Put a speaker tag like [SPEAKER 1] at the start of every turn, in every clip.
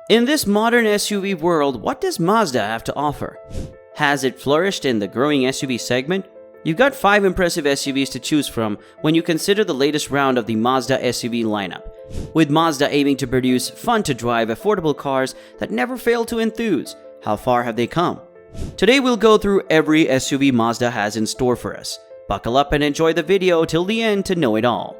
[SPEAKER 1] In this modern SUV world, what does Mazda have to offer? Has it flourished in the growing SUV segment? You've got 5 impressive SUVs to choose from when you consider the latest round of the Mazda SUV lineup, with Mazda aiming to produce fun-to-drive, affordable cars that never fail to enthuse. How far have they come? Today we'll go through every SUV Mazda has in store for us. Buckle up and enjoy the video till the end to know it all.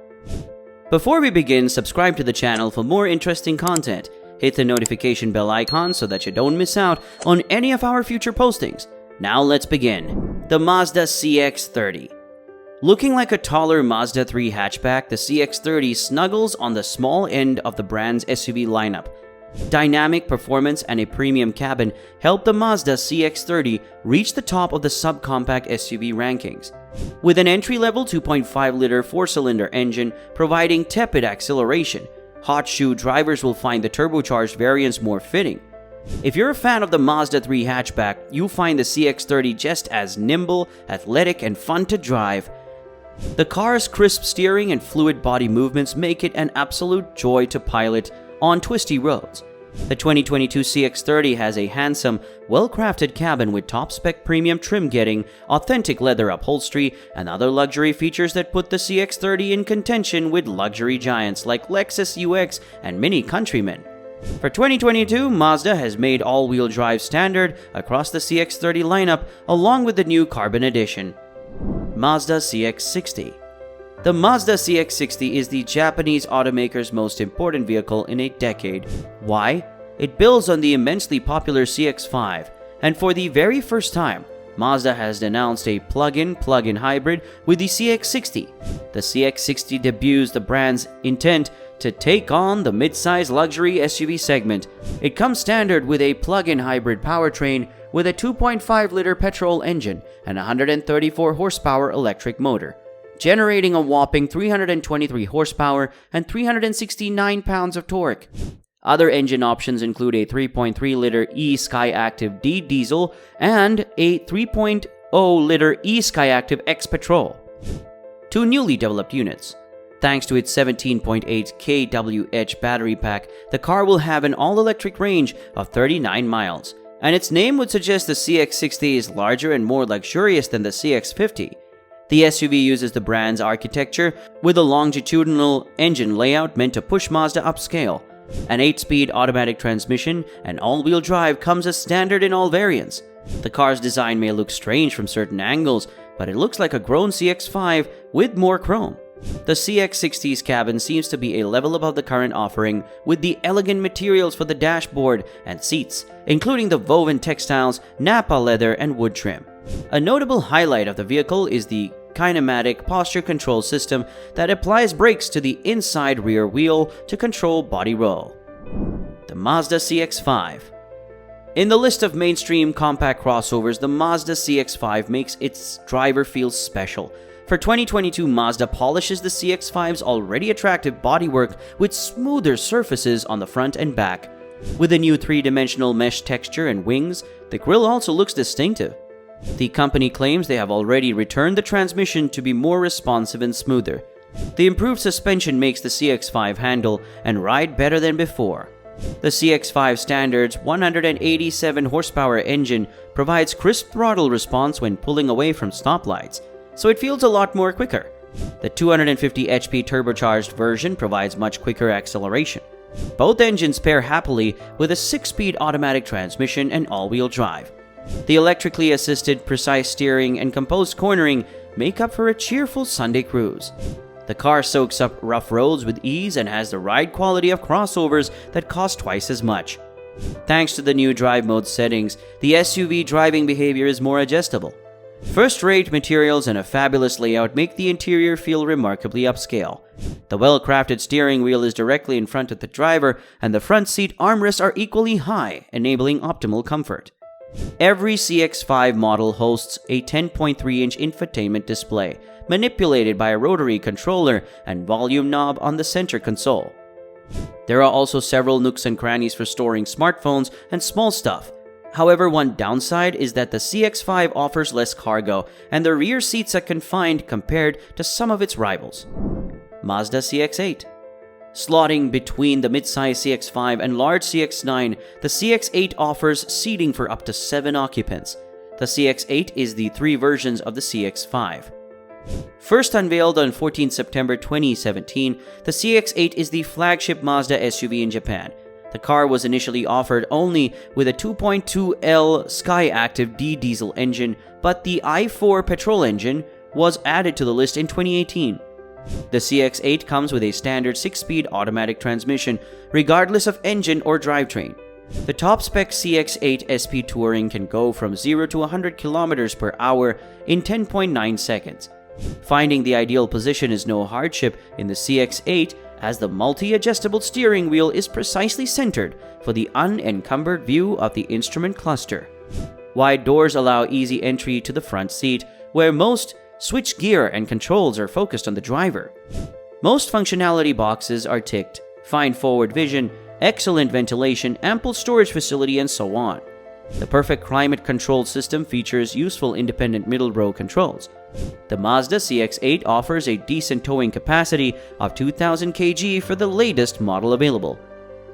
[SPEAKER 1] Before we begin, subscribe to the channel for more interesting content. Hit the notification bell icon so that you don't miss out on any of our future postings. Now let's begin. The Mazda CX-30. Looking like a taller Mazda 3 hatchback, the CX-30 snuggles on the small end of the brand's SUV lineup. Dynamic performance and a premium cabin help the Mazda CX-30 reach the top of the subcompact SUV rankings. With an entry-level 2.5-liter 4-cylinder engine providing tepid acceleration, hot shoe drivers will find the turbocharged variants more fitting. If you're a fan of the Mazda 3 hatchback, you'll find the CX-30 just as nimble, athletic, and fun to drive. The car's crisp steering and fluid body movements make it an absolute joy to pilot on twisty roads. The 2022 CX-30 has a handsome, well-crafted cabin with top-spec premium trim getting, authentic leather upholstery, and other luxury features that put the CX-30 in contention with luxury giants like Lexus UX and Mini Countryman. For 2022, Mazda has made all-wheel drive standard across the CX-30 lineup along with the new Carbon Edition. Mazda CX-60. The Mazda CX-60 is the Japanese automaker's most important vehicle in a decade. Why? It builds on the immensely popular CX-5, and for the very first time, Mazda has announced a plug-in hybrid with the CX-60. The CX-60 debuts the brand's intent to take on the mid-size luxury SUV segment. It comes standard with a plug-in hybrid powertrain with a 2.5-liter petrol engine and 134 horsepower electric motor, generating a whopping 323 horsepower and 369 pounds of torque. Other engine options include a 3.3-liter e-Skyactiv D diesel and a 3.0-liter e-Skyactiv X petrol. 2 newly developed units. Thanks to its 17.8 kWh battery pack, the car will have an all-electric range of 39 miles, and its name would suggest the CX-60 is larger and more luxurious than the CX-50. The SUV uses the brand's architecture with a longitudinal engine layout meant to push Mazda upscale. An 8-speed automatic transmission and all-wheel drive comes as standard in all variants. The car's design may look strange from certain angles, but it looks like a grown CX-5 with more chrome. The CX-60's cabin seems to be a level above the current offering with the elegant materials for the dashboard and seats, including the woven textiles, Napa leather, and wood trim. A notable highlight of the vehicle is the kinematic posture control system that applies brakes to the inside rear wheel to control body roll. The Mazda CX-5. In the list of mainstream compact crossovers, the Mazda CX-5 makes its driver feel special. For 2022, Mazda polishes the CX-5's already attractive bodywork with smoother surfaces on the front and back. With a new 3-dimensional mesh texture and wings, the grille also looks distinctive. The company claims they have already returned the transmission to be more responsive and smoother. The improved suspension makes the CX-5 handle and ride better than before. The CX-5 standard's 187 horsepower engine provides crisp throttle response when pulling away from stoplights, so it feels a lot more quicker. The 250 HP turbocharged version provides much quicker acceleration. Both engines pair happily with a 6-speed automatic transmission and all-wheel drive. The electrically assisted precise steering and composed cornering make up for a cheerful Sunday cruise. The car soaks up rough roads with ease and has the ride quality of crossovers that cost twice as much. Thanks to the new drive mode settings, the SUV driving behavior is more adjustable. First-rate materials and a fabulous layout make the interior feel remarkably upscale. The well-crafted steering wheel is directly in front of the driver, and the front seat armrests are equally high, enabling optimal comfort. Every CX-5 model hosts a 10.3-inch infotainment display, manipulated by a rotary controller and volume knob on the center console. There are also several nooks and crannies for storing smartphones and small stuff. However, one downside is that the CX-5 offers less cargo, and the rear seats are confined compared to some of its rivals. Mazda CX-8. Slotting between the mid-size CX-5 and large CX-9, the CX-8 offers seating for up to 7 occupants. The CX-8 is the 3 versions of the CX-5. First unveiled on 14 September 2017, the CX-8 is the flagship Mazda SUV in Japan. The car was initially offered only with a 2.2L Skyactiv D diesel engine, but the i4 petrol engine was added to the list in 2018. The CX-8 comes with a standard 6-speed automatic transmission, regardless of engine or drivetrain. The top-spec CX-8 SP Touring can go from 0 to 100 km per hour in 10.9 seconds. Finding the ideal position is no hardship in the CX-8, as the multi-adjustable steering wheel is precisely centered for the unencumbered view of the instrument cluster. Wide doors allow easy entry to the front seat, where most switch gear and controls are focused on the driver. Most functionality boxes are ticked: fine forward vision, excellent ventilation, ample storage facility, and so on. The perfect climate control system features useful independent middle row controls. The Mazda CX-8 offers a decent towing capacity of 2,000 kg for the latest model available.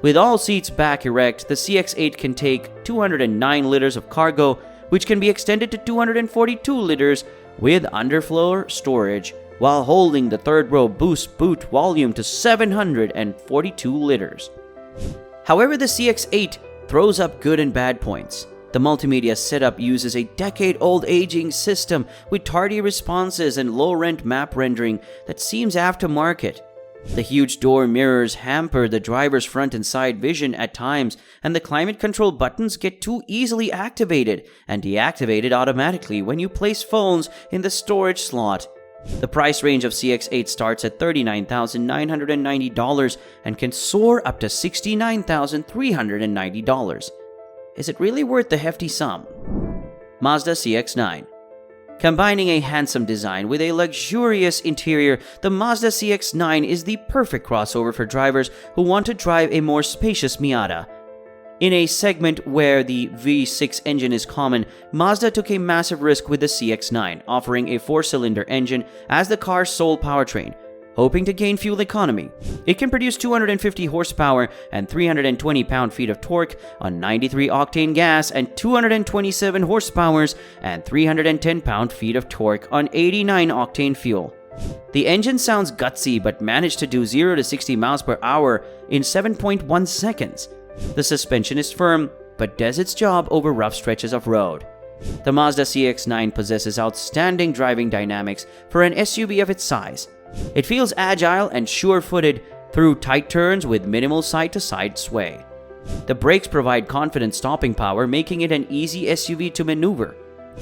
[SPEAKER 1] With all seats back erect, the CX-8 can take 209 liters of cargo, which can be extended to 242 liters with underfloor storage, while holding the third row boost boot volume to 742 liters. However, the CX-8 throws up good and bad points. The multimedia setup uses a decade-old aging system with tardy responses and low-rent map rendering that seems aftermarket. The huge door mirrors hamper the driver's front and side vision at times, and the climate control buttons get too easily activated and deactivated automatically when you place phones in the storage slot. The price range of CX-8 starts at $39,990 and can soar up to $69,390. Is it really worth the hefty sum? Mazda CX-9. Combining a handsome design with a luxurious interior, the Mazda CX-9 is the perfect crossover for drivers who want to drive a more spacious Miata. In a segment where the V6 engine is common, Mazda took a massive risk with the CX-9, offering a 4-cylinder engine as the car's sole powertrain. Hoping to gain fuel economy, it can produce 250 horsepower and 320 pound-feet of torque on 93-octane gas and 227 horsepower and 310 pound-feet of torque on 89-octane fuel. The engine sounds gutsy but managed to do 0 to 60 miles per hour in 7.1 seconds. The suspension is firm but does its job over rough stretches of road. The Mazda CX-9 possesses outstanding driving dynamics for an SUV of its size. It feels agile and sure-footed through tight turns with minimal side-to-side sway. The brakes provide confident stopping power, making it an easy SUV to maneuver.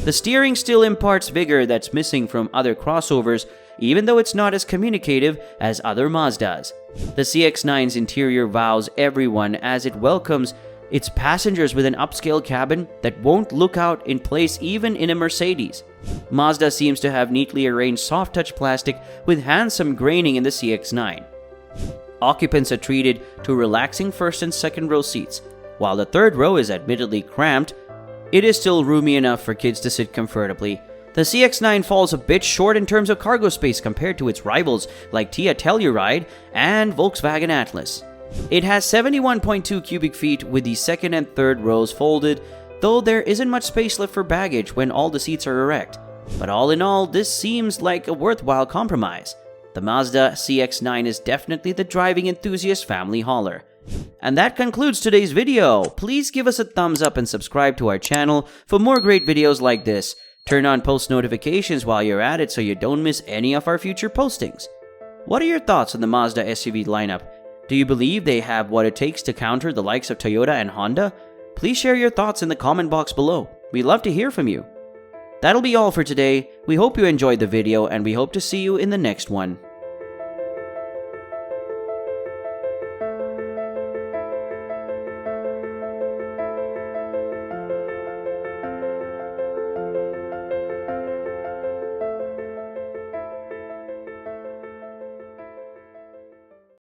[SPEAKER 1] The steering still imparts vigor that's missing from other crossovers, even though it's not as communicative as other Mazdas. The CX-9's interior wows everyone as it welcomes its passengers with an upscale cabin that won't look out in place even in a Mercedes. Mazda seems to have neatly arranged soft-touch plastic with handsome graining in the CX-9. Occupants are treated to relaxing first and second row seats. While the third row is admittedly cramped, it is still roomy enough for kids to sit comfortably. The CX-9 falls a bit short in terms of cargo space compared to its rivals like Kia Telluride and Volkswagen Atlas. It has 71.2 cubic feet with the second and third rows folded, though there isn't much space left for baggage when all the seats are erect. But all in all, this seems like a worthwhile compromise. The Mazda CX-9 is definitely the driving enthusiast family hauler. And that concludes today's video. Please give us a thumbs up and subscribe to our channel for more great videos like this. Turn on post notifications while you're at it so you don't miss any of our future postings. What are your thoughts on the Mazda SUV lineup? Do you believe they have what it takes to counter the likes of Toyota and Honda? Please share your thoughts in the comment box below. We'd love to hear from you. That'll be all for today. We hope you enjoyed the video and we hope to see you in the next one.